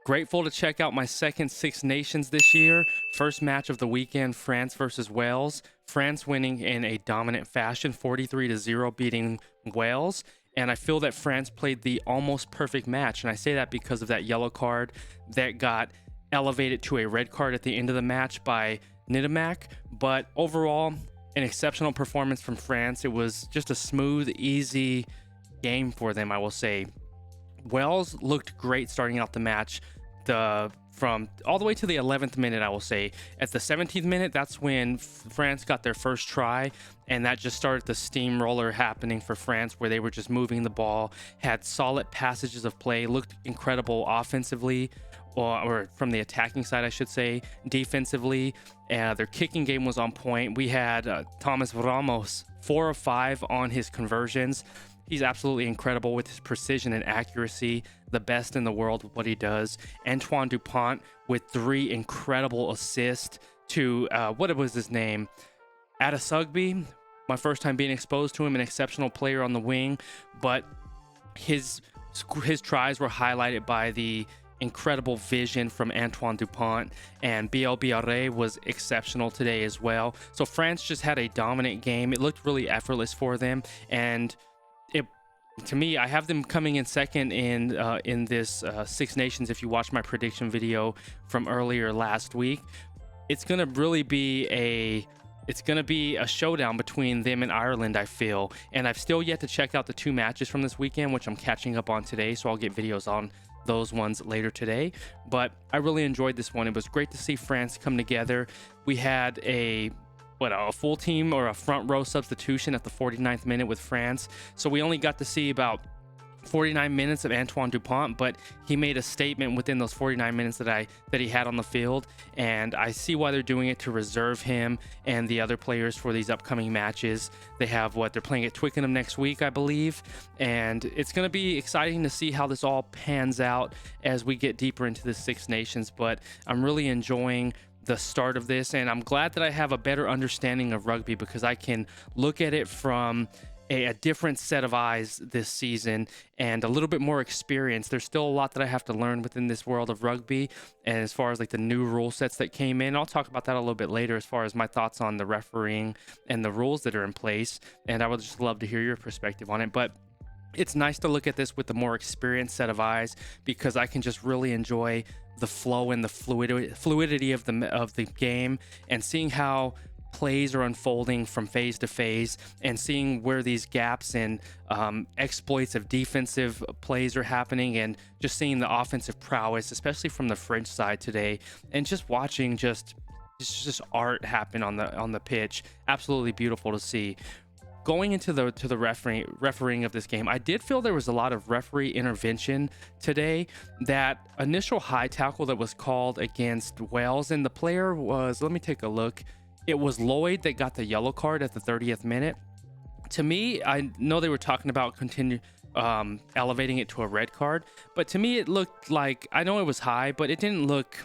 Grateful to check out my second Six Nations this year. First match of the weekend, France versus Wales. France winning in a dominant fashion, 43-0, beating Wales. And I feel that France played the almost perfect match. And I say that because of that yellow card that got elevated to a red card at the end of the match by Ntamack. But overall, an exceptional performance from France. It was just a smooth, easy game for them, I will say. Wales looked great starting out the match. From all the way to the 11th minute, I will say. At the 17th minute, that's when France got their first try, and that just started the steamroller happening for France, where they were just moving the ball, had solid passages of play, looked incredible offensively, or from the attacking side, I should say. Defensively, their kicking game was on point. We had Thomas Ramos, 4 of 5 on his conversions. He's absolutely incredible with his precision and accuracy, the best in the world with what he does. Antoine Dupont with 3 incredible assists to, what was his name? Attissogbe. My first time being exposed to him, an exceptional player on the wing, but his tries were highlighted by the incredible vision from Antoine Dupont, and Bielle-Biarrey was exceptional today as well. So France just had a dominant game. It looked really effortless for them, and to me, I have them coming in second in this Six Nations. If you watch my prediction video from earlier last week, it's gonna really be a showdown between them and Ireland, I feel. And I've still yet to check out the 2 matches from this weekend, which I'm catching up on today, so I'll get videos on those ones later today. But I really enjoyed this one. It was great to see France come together. We had a full team or a front row substitution at the 49th minute with France. So we only got to see about 49 minutes of Antoine Dupont, but he made a statement within those 49 minutes that he had on the field, and I see why they're doing it, to reserve him and the other players for these upcoming matches. They have they're playing at Twickenham next week, I believe, and it's going to be exciting to see how this all pans out as we get deeper into the Six Nations. But I'm really enjoying the start of this, and I'm glad that I have a better understanding of rugby, because I can look at it from a different set of eyes this season and a little bit more experience. There's still a lot that I have to learn within this world of rugby, and as far as the new rule sets that came in, I'll talk about that a little bit later as far as my thoughts on the refereeing and the rules that are in place, and I would just love to hear your perspective on it. But it's nice to look at this with a more experienced set of eyes, because I can just really enjoy the flow and the fluidity of the game, and seeing how plays are unfolding from phase to phase, and seeing where these gaps and exploits of defensive plays are happening, and just seeing the offensive prowess, especially from the French side today, and just watching just art happen on the pitch. Absolutely beautiful to see. Going into the refereeing of this game, I did feel there was a lot of referee intervention today. That initial high tackle that was called against Wales, and the player was, let me take a look, it was Lloyd that got the yellow card at the 30th minute. To me, I know they were talking about elevating it to a red card, but to me it looked like, I know it was high, but it didn't look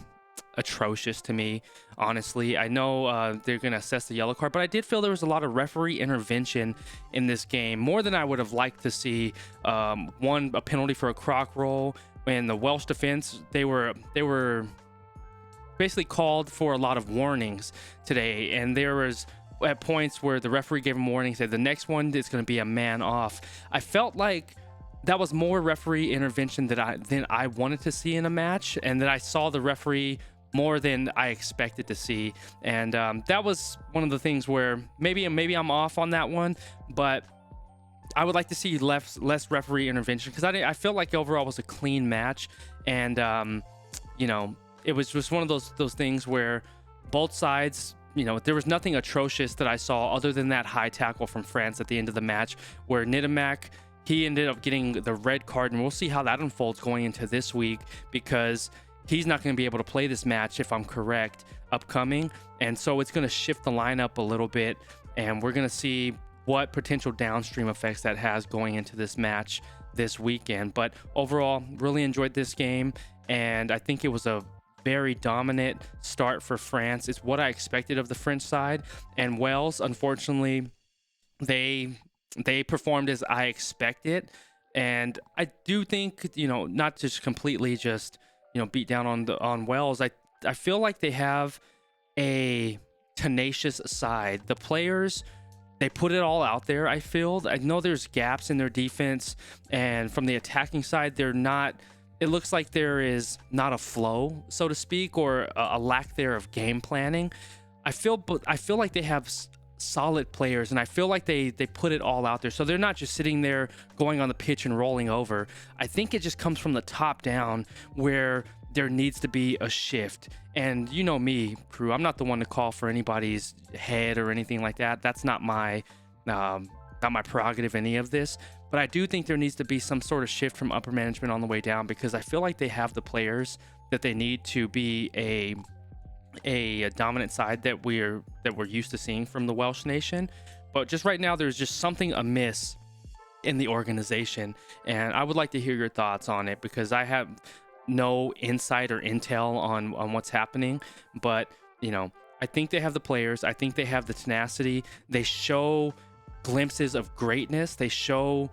atrocious to me, honestly. I know they're going to assess the yellow card, but I did feel there was a lot of referee intervention in this game, more than I would have liked to see. A penalty for a croc roll, and the Welsh defense, they were basically called for a lot of warnings today, and there was at points where the referee gave them warning, said the next one is going to be a man off. I felt like that was more referee intervention than I wanted to see in a match, and that I saw the referee more than I expected to see. And that was one of the things where maybe I'm off on that one, but I would like to see less referee intervention, because I felt like overall it was a clean match, and it was just one of those things where both sides, there was nothing atrocious that I saw other than that high tackle from France at the end of the match, where Ntamack, he ended up getting the red card, and we'll see how that unfolds going into this week, because he's not going to be able to play this match, if I'm correct, upcoming. And so it's going to shift the lineup a little bit, and we're going to see what potential downstream effects that has going into this match this weekend. But overall, really enjoyed this game, and I think it was a very dominant start for France. It's what I expected of the French side. And Wales, unfortunately, they performed as I expected. And I do think, not just completely just beat down on Wales. I feel like they have a tenacious side. The players, they put it all out there. I know there's gaps in their defense, and from the attacking side, it looks like there is not a flow, so to speak, or a lack there of game planning. I feel like they have solid players, and I feel like they put it all out there, so they're not just sitting there going on the pitch and rolling over. I think it just comes from the top down, where there needs to be a shift. And you know me, crew, I'm not the one to call for anybody's head or anything like that. That's not my prerogative, any of this. But I do think there needs to be some sort of shift from upper management on the way down, because I feel like they have the players that they need to be a dominant side that we're used to seeing from the Welsh nation. But just right now, there's just something amiss in the organization, and I would like to hear your thoughts on it, because I have no insight or intel on what's happening. But I think they have the players. I think they have the tenacity. They show glimpses of greatness. They show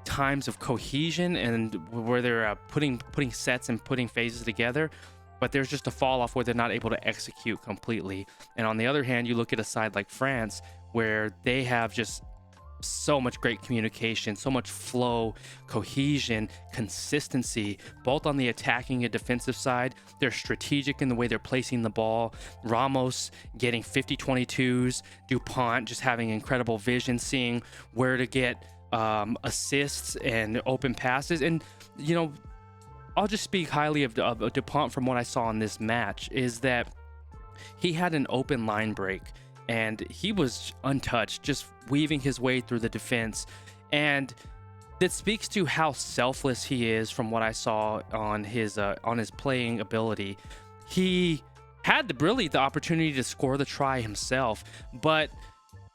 times of cohesion, and where they're putting sets and putting phases together. But there's just a fall off where they're not able to execute completely. And on the other hand, you look at a side like France, where they have just so much great communication, so much flow, cohesion, consistency, both on the attacking and defensive side. They're strategic in the way they're placing the ball. Ramos getting 50-22s, Dupont just having incredible vision, seeing where to get assists and open passes. And I'll just speak highly of Dupont from what I saw in this match, is that he had an open line break, and he was untouched, just weaving his way through the defense. And that speaks to how selfless he is from what I saw on his playing ability. He had the opportunity to score the try himself, but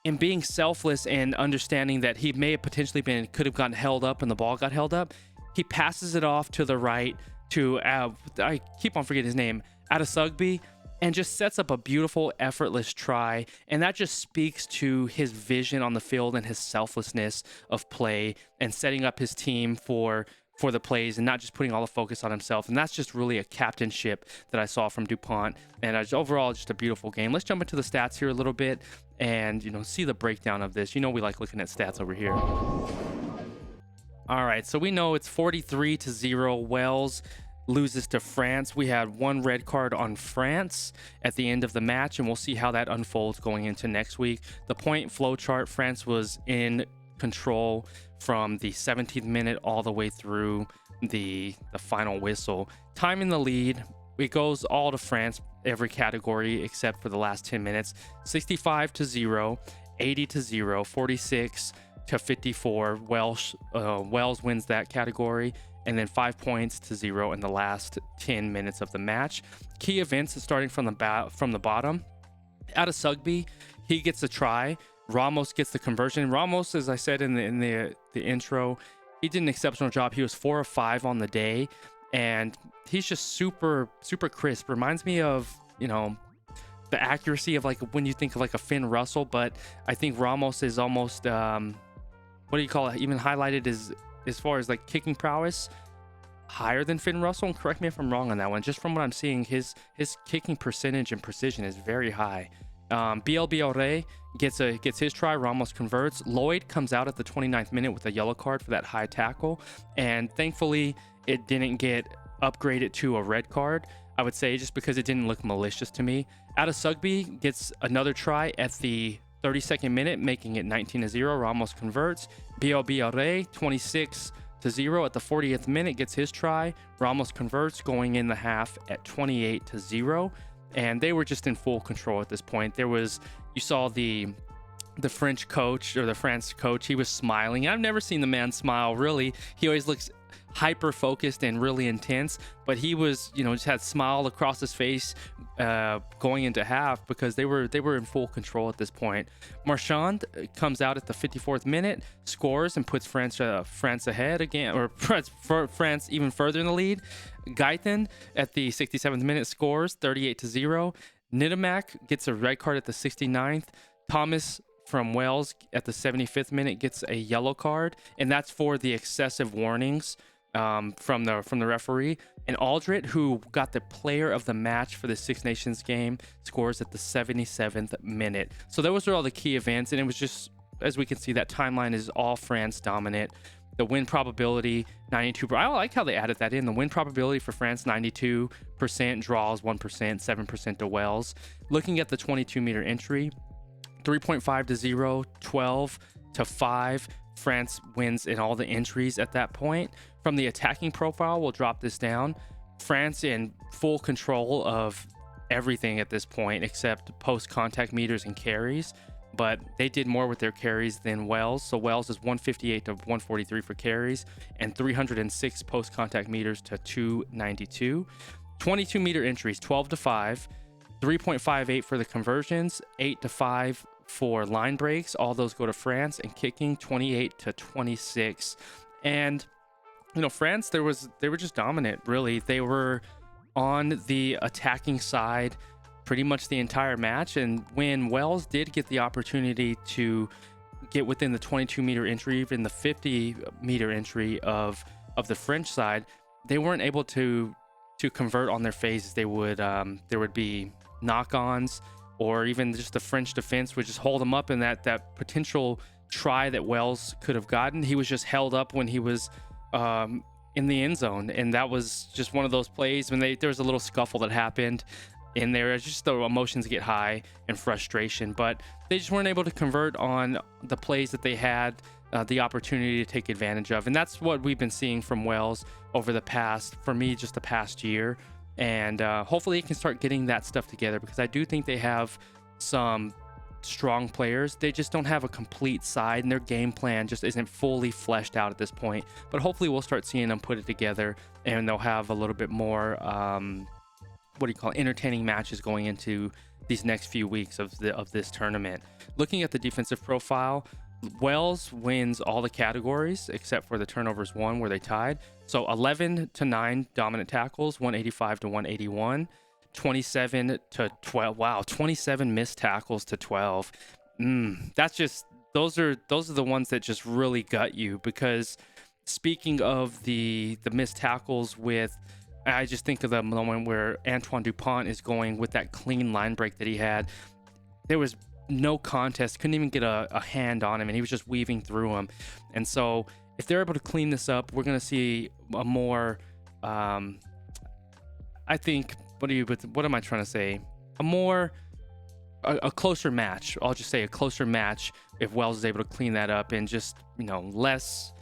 in being selfless and understanding that he may have potentially could have gotten held up and the ball got held up, he passes it off to the right to, I keep on forgetting his name, Attissogbe, and just sets up a beautiful, effortless try. And that just speaks to his vision on the field and his selflessness of play and setting up his team for the plays and not just putting all the focus on himself. And that's just really a captainship that I saw from Dupont. And overall, just a beautiful game. Let's jump into the stats here a little bit and, see the breakdown of this. We like looking at stats over here. All right, so we know it's 43-0. Wales loses to France. We had one red card on France at the end of the match, and we'll see how that unfolds going into next week. The point flow chart, France was in control from the 17th minute all the way through the final whistle. Time in the lead, it goes all to France, every category except for the last 10 minutes. 65-0, 80-0, 46-54. Wales wins that category, and then 5-0 in the last 10 minutes of the match. Key events starting from the bottom. Attissogbe, he gets a try. Ramos gets the conversion. Ramos, as I said in the intro, he did an exceptional job. He was 4 of 5 on the day, and he's just super crisp. Reminds me of the accuracy of when you think of a Finn Russell, but I think Ramos is almost what do you call it? Even highlighted as far as kicking prowess, higher than Finn Russell. And correct me if I'm wrong on that one. Just from what I'm seeing, his kicking percentage and precision is very high. Bielle-Biarrey gets his try. Ramos converts. Lloyd comes out at the 29th minute with a yellow card for that high tackle, and thankfully it didn't get upgraded to a red card, I would say, just because it didn't look malicious to me. Attissogbe gets another try at the 32nd minute, making it 19-0. Ramos converts. Bielle-Biarrey, 26-0 at the 40th minute, gets his try. Ramos converts, going in the half at 28-0. And they were just in full control at this point. You saw the French coach, or the France coach, he was smiling. I've never seen the man smile, really. He always looks hyper focused and really intense, but he was just had smile across his face going into half, because they were in full control at this point. Marchand comes out at the 54th minute, scores, and puts France ahead again, or France even further in the lead. Gailleton at the 67th minute scores, 38-0. Ntamack gets a red card at the 69th. Thomas from Wales at the 75th minute gets a yellow card, and that's for the excessive warnings from the referee. And Alldritt, who got the player of the match for the Six Nations game, scores at the 77th minute. So those were all the key events, and it was just, as we can see, that timeline is all France dominant. The win probability 92%. I like how they added that in. The win probability for France 92%, draws 1%, 7% to Wales. Looking at the 22-meter entry, 3.5 to 0, 12 to 5. France wins in all the entries at that point. From the attacking profile, we'll drop this down. France in full control of everything at this point except post-contact meters and carries, but they did more with their carries than Wales. So Wales is 158 to 143 for carries and 306 post-contact meters to 292. 22-meter entries, 12 to 5, 3.58 for the conversions, 8 to 5 for line breaks. All those go to France, and kicking 28 to 26. And France, they were just dominant, really. They were on the attacking side pretty much the entire match. And when Wales did get the opportunity to get within the 22-meter entry, even the 50-meter entry of the French side, they weren't able to convert on their phases. There would be knock-ons, or even just the French defense would just hold them up, and that potential try that Wales could have gotten, he was just held up when he was in the end zone. And that was just one of those plays when there was a little scuffle that happened in there. Just the emotions get high and frustration, but they just weren't able to convert on the plays that they had the opportunity to take advantage of. And that's what we've been seeing from Wales over the past year. And hopefully he can start getting that stuff together, because I do think they have some strong players. They just don't have a complete side, and their game plan just isn't fully fleshed out at this point. But hopefully we'll start seeing them put it together, and they'll have a little bit more entertaining matches going into these next few weeks of this tournament. Looking at the defensive profile, Wales wins all the categories except for the turnovers won, where they tied. So 11 to 9 dominant tackles, 185 to 181, 27 to 12. Wow, 27 missed tackles to 12. That's just, those are the ones that just really gut you, because speaking of the missed tackles, I just think of the moment where Antoine Dupont is going with that clean line break that he had. There was no contest, couldn't even get a hand on him, and he was just weaving through him. And so if they're able to clean this up, we're going to see a more I think, what am I trying to say, a closer match. I'll just say a closer match if Wales is able to clean that up, and just less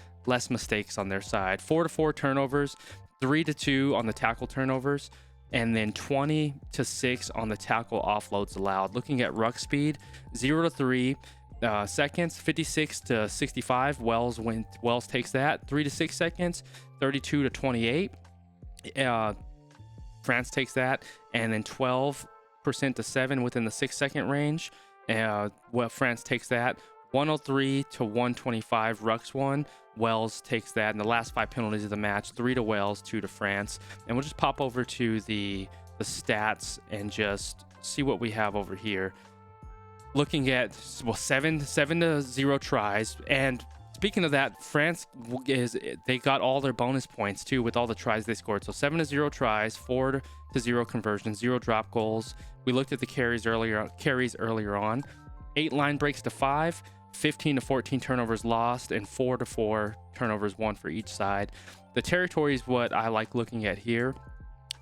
mistakes on their side. 4 to 4 turnovers, 3 to 2 on the tackle turnovers, and then 20 to 6 on the tackle offloads allowed. Looking at ruck speed, 0 to 3 seconds, 56 to 65. Wales takes that. 3 to 6 seconds, 32 to 28. France takes that, and then 12% to 7 within the 6-second range. France takes that. 103 to 125 rucks won. Wales takes that. And the last 5 penalties of the match, 3 to Wales, 2 to France. And we'll just pop over to the stats and just see what we have over here. Looking at 7 to 0 tries. And speaking of that, France they got all their bonus points too with all the tries they scored. So 7 to 0 tries, 4 to 0 conversions, 0 drop goals. We looked at the carries earlier on. 8 line breaks to 5, 15 to 14 turnovers lost, and 4 to 4 turnovers won for each side. The territory is what I like looking at here.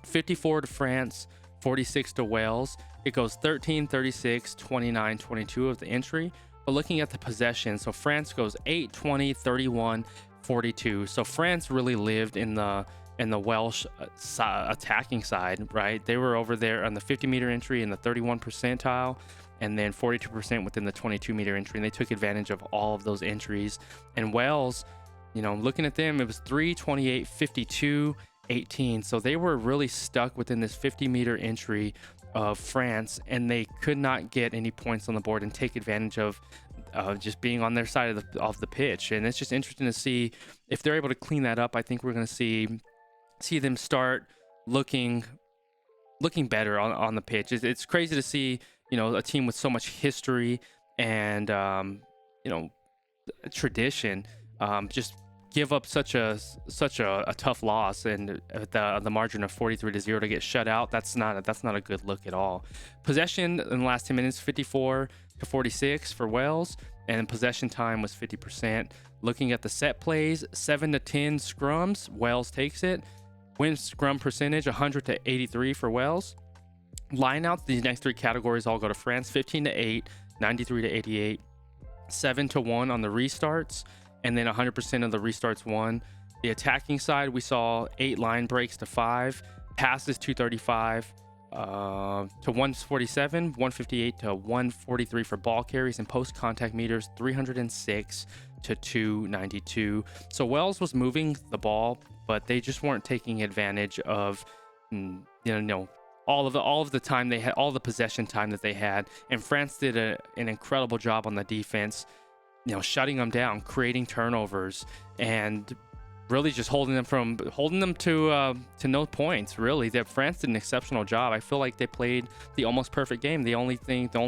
54 to France, 46 to Wales. It goes 13, 36, 29, 22 of the entry. But looking at the possession, so France goes 8, 20, 31, 42. So France really lived in the Welsh attacking side, right? They were over there on the 50-meter entry in the 31 percentile, and then 42% within the 22-meter entry, and they took advantage of all of those entries. And Wales, looking at them, it was 3, 28, 52, 18. So they were really stuck within this 50-meter entry of France, and they could not get any points on the board and take advantage of just being on their side of the pitch. And it's just interesting to see if they're able to clean that up. I think we're going to see them start looking better on the pitch. It's crazy to see a team with so much history and tradition just give up such a tough loss, and the margin of 43-0 to get shut out, that's not a good look at all. Possession in the last 10 minutes, 54-46 for Wales, and possession time was 50%. Looking at the set plays, 7-10 scrums, Wales takes it. Win scrum percentage, 100-83 for Wales. Lineouts, these next three categories all go to France, 15-8, 93-88, 7-1 on the restarts, and then 100% of the restarts won. The attacking side, we saw 8 line breaks to 5, passes 235 to 147, 158 to 143 for ball carries, and post contact meters 306 to 292. So Wales was moving the ball, but they just weren't taking advantage of all of the time they had, all the possession time that they had. And France did an incredible job on the defense, shutting them down, creating turnovers, and really just holding them to no points. Really, that France did an exceptional job. I feel like they played the almost perfect game. The only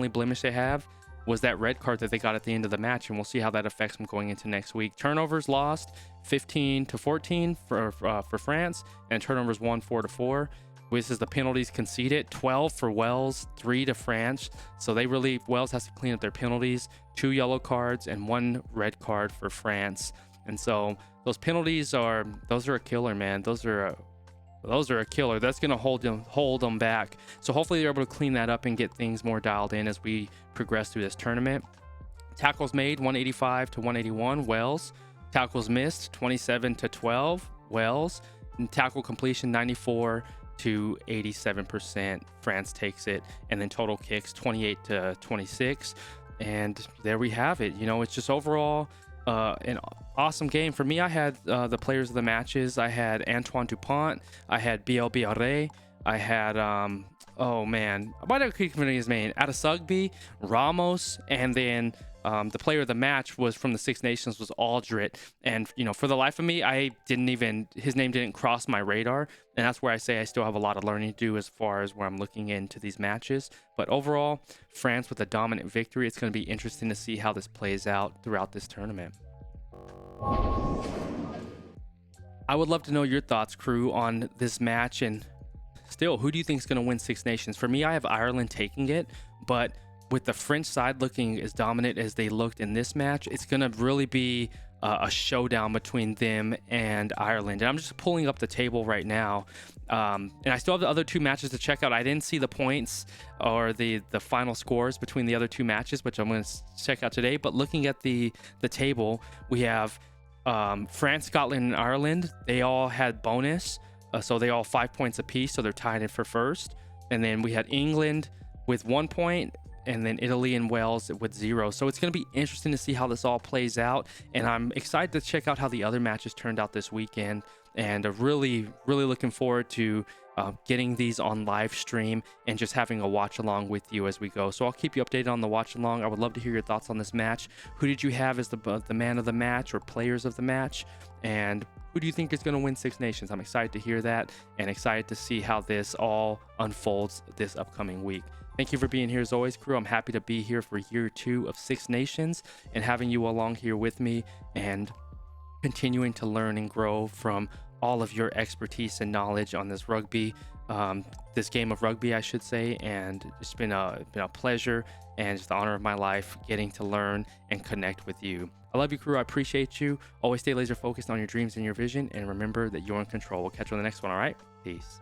blemish they have was that red card that they got at the end of the match, and we'll see how that affects them going into next week. Turnovers lost 15-14 for France, and turnovers won 4-4. This is the penalties conceded, 12 for Wales, 3 to France. So Wales has to clean up their penalties, 2 yellow cards and 1 red card for France. And so those penalties are a killer, man. Those are a killer. That's going to hold them back. So hopefully they're able to clean that up and get things more dialed in as we progress through this tournament. Tackles made, 185-181, Wales. Tackles missed, 27-12, Wales. And tackle completion, 94-87%, France takes it. And then total kicks, 28-26. And there we have it. It's just overall an awesome game. For me, I had the players of the matches. I had Antoine Dupont. I had Bielle-Biarrey. I had, oh man, why don't I keep forgetting his name? Attissogbe, Ramos, and then the player of the match was from the Six Nations was Alldritt. And, for the life of me, his name didn't cross my radar. And that's where I say I still have a lot of learning to do as far as where I'm looking into these matches. But overall, France with a dominant victory. It's going to be interesting to see how this plays out throughout this tournament. I would love to know your thoughts, crew, on this match. And still, who do you think is going to win Six Nations? For me, I have Ireland taking it, but with the French side looking as dominant as they looked in this match, it's going to really be a showdown between them and Ireland. And I'm just pulling up the table right now. And I still have the other 2 matches to check out. I didn't see the points or the final scores between the other 2 matches, which I'm going to check out today. But looking at the table, we have France, Scotland, and Ireland. They all had bonus. So they all 5 points apiece. So they're tied in for first. And then we had England with 1 point, and then Italy and Wales with 0. So it's going to be interesting to see how this all plays out. And I'm excited to check out how the other matches turned out this weekend. And really looking forward to getting these on live stream and just having a watch along with you as we go. So I'll keep you updated on the watch along. I would love to hear your thoughts on this match. Who did you have as the man of the match or players of the match? And who do you think is going to win Six Nations? I'm excited to hear that and excited to see how this all unfolds this upcoming week. Thank you for being here as always, crew. I'm happy to be here for year 2 of Six Nations and having you along here with me and continuing to learn and grow from all of your expertise and knowledge on this this game of rugby, I should say. And it's been a pleasure and just the honor of my life getting to learn and connect with you. I love you, crew. I appreciate you. Always stay laser focused on your dreams and your vision, and remember that you're in control. We'll catch you on the next one. All right, peace.